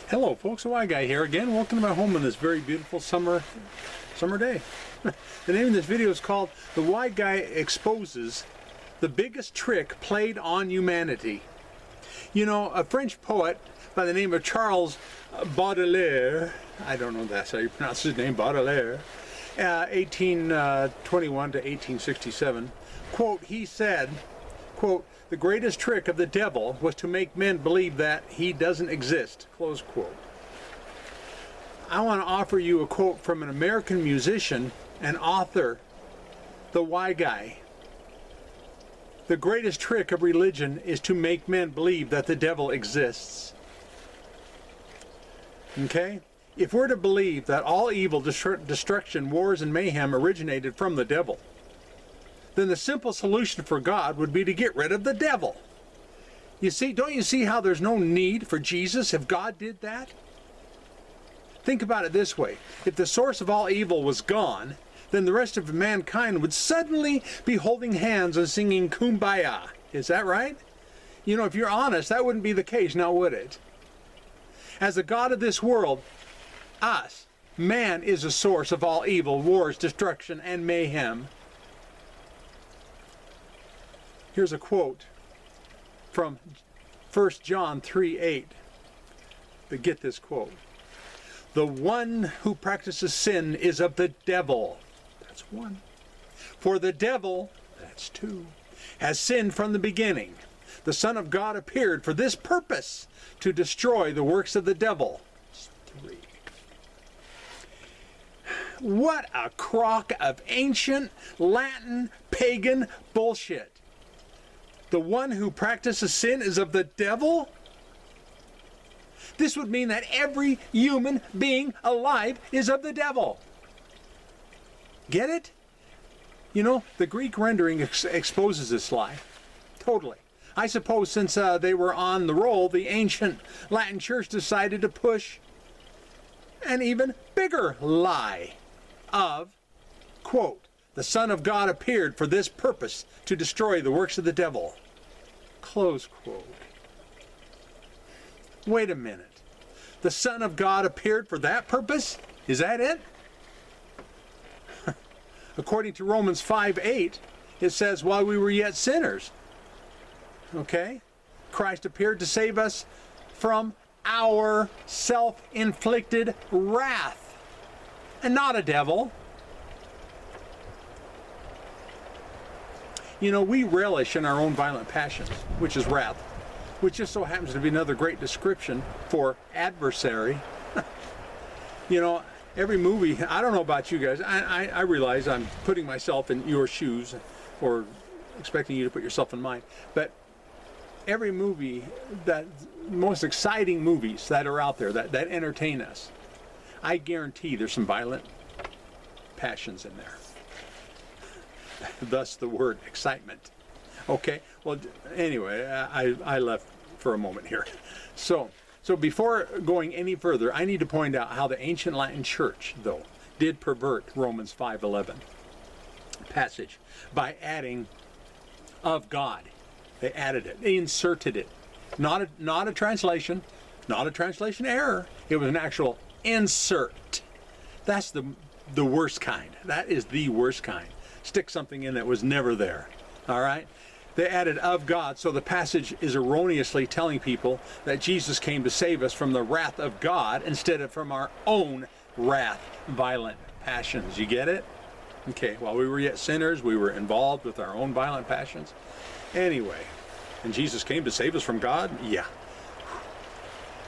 Hello folks, the Y Guy here again. Welcome to my home on this very beautiful summer day. The name of this video is called The Y Guy Exposes the Biggest Trick Played on Humanity. You know, a French poet by the name of Charles Baudelaire, I don't know if that's how you pronounce his name, Baudelaire, 1821 to 1867, quote, he said, quote, "The greatest trick of the devil was to make men believe that he doesn't exist," close quote. I want to offer you a quote from an American musician and author, the Y Guy. "The greatest trick of religion is to make men believe that the devil exists." Okay? If we're to believe that all evil, destruction, wars, and mayhem originated from the devil, then the simple solution for God would be to get rid of the devil. You see, don't you see how there's no need for Jesus if God did that? Think about it this way. If the source of all evil was gone, then the rest of mankind would suddenly be holding hands and singing Kumbaya. Is that right? You know, if you're honest, that wouldn't be the case, now would it? As the God of this world, man is the source of all evil, wars, destruction, and mayhem. Here's a quote from 1 John 3:8. But get this quote. "The one who practices sin is of the devil." That's one. "For the devil," that's two, "has sinned from the beginning. The Son of God appeared for this purpose, to destroy the works of the devil." That's three. What a crock of ancient Latin pagan bullshit. The one who practices sin is of the devil? This would mean that every human being alive is of the devil. Get it? You know, the Greek rendering exposes this lie. Totally. I suppose since they were on the roll, the ancient Latin church decided to push an even bigger lie of, quote, "The Son of God appeared for this purpose, to destroy the works of the devil," close quote. Wait a minute. The Son of God appeared for that purpose? Is that it? According to Romans 5:8, it says, "While we were yet sinners," okay, "Christ appeared to save us from our self-inflicted wrath," and not a devil. You know, we relish in our own violent passions, which is wrath, which just so happens to be another great description for adversary. You know, every movie, I don't know about you guys, I realize I'm putting myself in your shoes, or expecting you to put yourself in mine, but every movie, that most exciting movies that are out there, that entertain us, I guarantee there's some violent passions in there. Thus the word excitement. Okay, well, anyway, I left for a moment here. So before going any further, I need to point out how the ancient Latin church, though, did pervert Romans 5:11 passage by adding "of God." They added it. They inserted it. Not a translation, not a translation error. It was an actual insert. That's the worst kind. That is the worst kind. Stick something in that was never there. All right? They added "of God," so the passage is erroneously telling people that Jesus came to save us from the wrath of God instead of from our own wrath, violent passions. You get it? Okay, while we were yet sinners, we were involved with our own violent passions. Anyway, and Jesus came to save us from God? Yeah.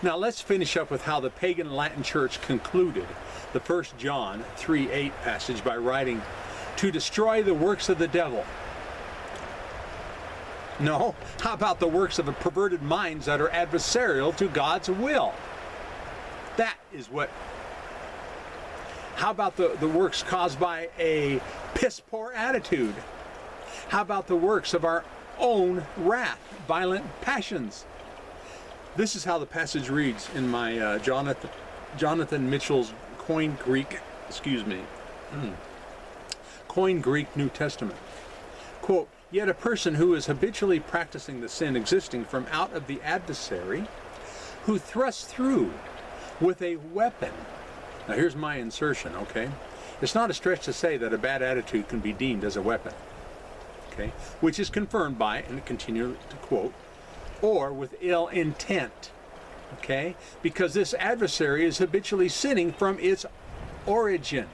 Now let's finish up with how the pagan Latin church concluded the 1 John 3:8 passage by writing, "To destroy the works of the devil." No, how about the works of perverted minds that are adversarial to God's will? That is what. How about the works caused by a piss-poor attitude? How about the works of our own wrath, violent passions? This is how the passage reads in my Jonathan Mitchell's Coined Greek New Testament. Quote, "Yet a person who is habitually practicing the sin existing from out of the adversary, who thrusts through with a weapon. Now here's my insertion, okay? It's not a stretch to say that a bad attitude can be deemed as a weapon, okay? Which is confirmed by, and continue to quote, or with ill intent, okay? Because this adversary is habitually sinning from its origin.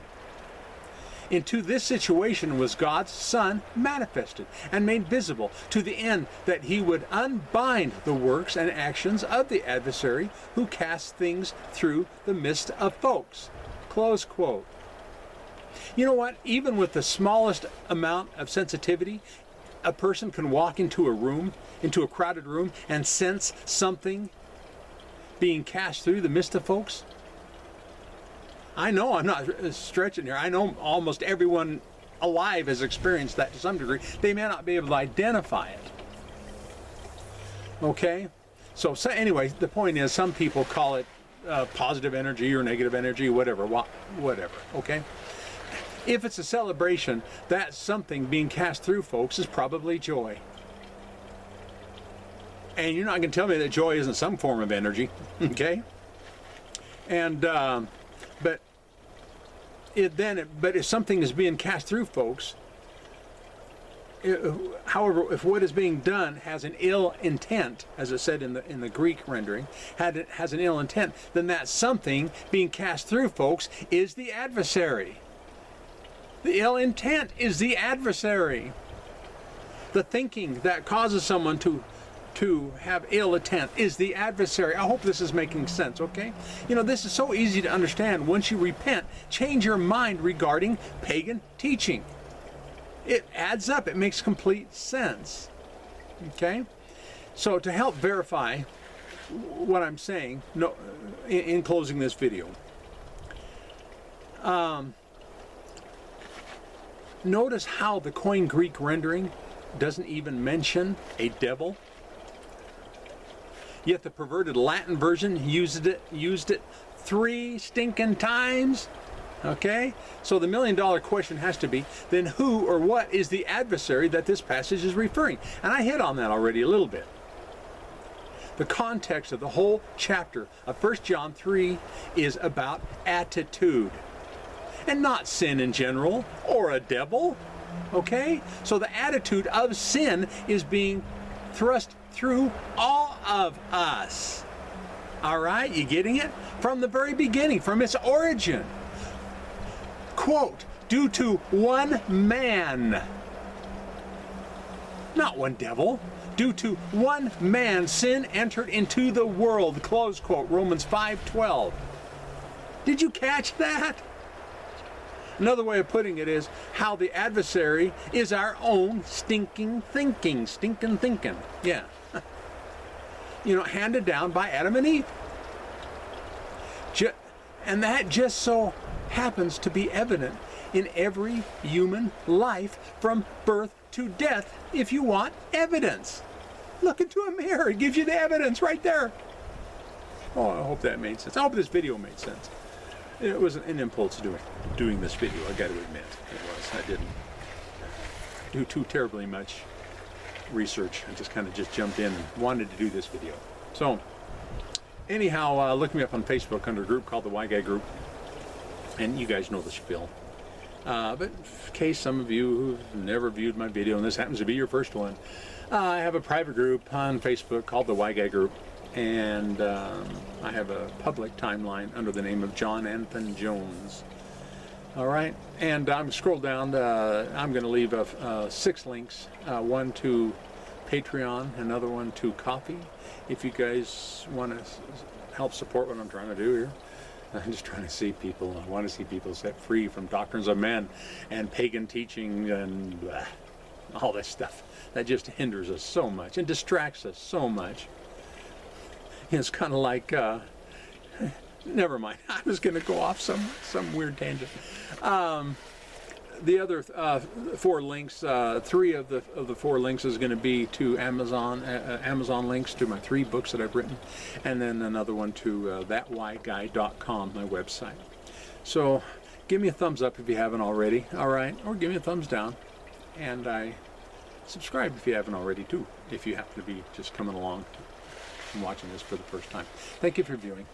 Into this situation was God's Son manifested and made visible to the end that he would unbind the works and actions of the adversary who casts things through the midst of folks. Close quote. You know what? Even with the smallest amount of sensitivity, a person can walk into a room, into a crowded room, and sense something being cast through the midst of folks. I know I'm not stretching here. I know almost everyone alive has experienced that to some degree. They may not be able to identify it. Okay? So anyway, the point is some people call it positive energy or negative energy, whatever. Okay? If it's a celebration, that something being cast through folks is probably joy. And you're not going to tell me that joy isn't some form of energy. Okay? And... But if something is being cast through folks, however, if what is being done has an ill intent, as it said in the Greek rendering, has an ill intent, then that something being cast through folks is the adversary. The ill intent is the adversary. The thinking that causes someone to have ill intent is the adversary. I hope this is making sense, okay? You know, this is so easy to understand. Once you repent, change your mind regarding pagan teaching. It adds up. It makes complete sense, okay? So to help verify what I'm saying, in closing this video, notice how the Koine Greek rendering doesn't even mention a devil. Yet the perverted Latin version used it 3 stinking times. Okay? So the $1 million question has to be, then who or what is the adversary that this passage is referring? And I hit on that already a little bit. The context of the whole chapter of 1 John 3 is about attitude. And not sin in general, or a devil. Okay? So the attitude of sin is being thrust through all of us. All right, you getting it? From the very beginning, from its origin. Quote, due to one man. Not one devil. Due to one man, sin entered into the world. Close quote, Romans 5:12. Did you catch that? Another way of putting it is how the adversary is our own stinking thinking. Yeah. You know, handed down by Adam and Eve. And that just so happens to be evident in every human life from birth to death, if you want evidence. Look into a mirror. It gives you the evidence right there. Oh, I hope that made sense. I hope this video made sense. It was an impulse doing this video, I got to admit. It was. I didn't do too terribly much research. I just kind of jumped in and wanted to do this video. So, anyhow, look me up on Facebook under a group called the Y Guy Group. And you guys know the spiel. But in case some of you who've never viewed my video, and this happens to be your first one, I have a private group on Facebook called the Y Guy Group. And I have a public timeline under the name of John Anthony Jones. All right, and I'm scroll down. I'm going to leave 6 links. One to Patreon, another one to Coffee. If you guys want to help support what I'm trying to do here, I'm just trying to see people. I want to see people set free from doctrines of men and pagan teaching and all that stuff that just hinders us so much and distracts us so much. It's kind of like, never mind. I was going to go off some weird tangent. The other 4 links, 3 of the 4 links is going to be to Amazon links to my 3 books that I've written, and then another one to thatwhyguy.com, my website. So give me a thumbs up if you haven't already, all right? Or give me a thumbs down, and subscribe if you haven't already too, if you happen to be just coming along and watching this for the first time. Thank you for viewing.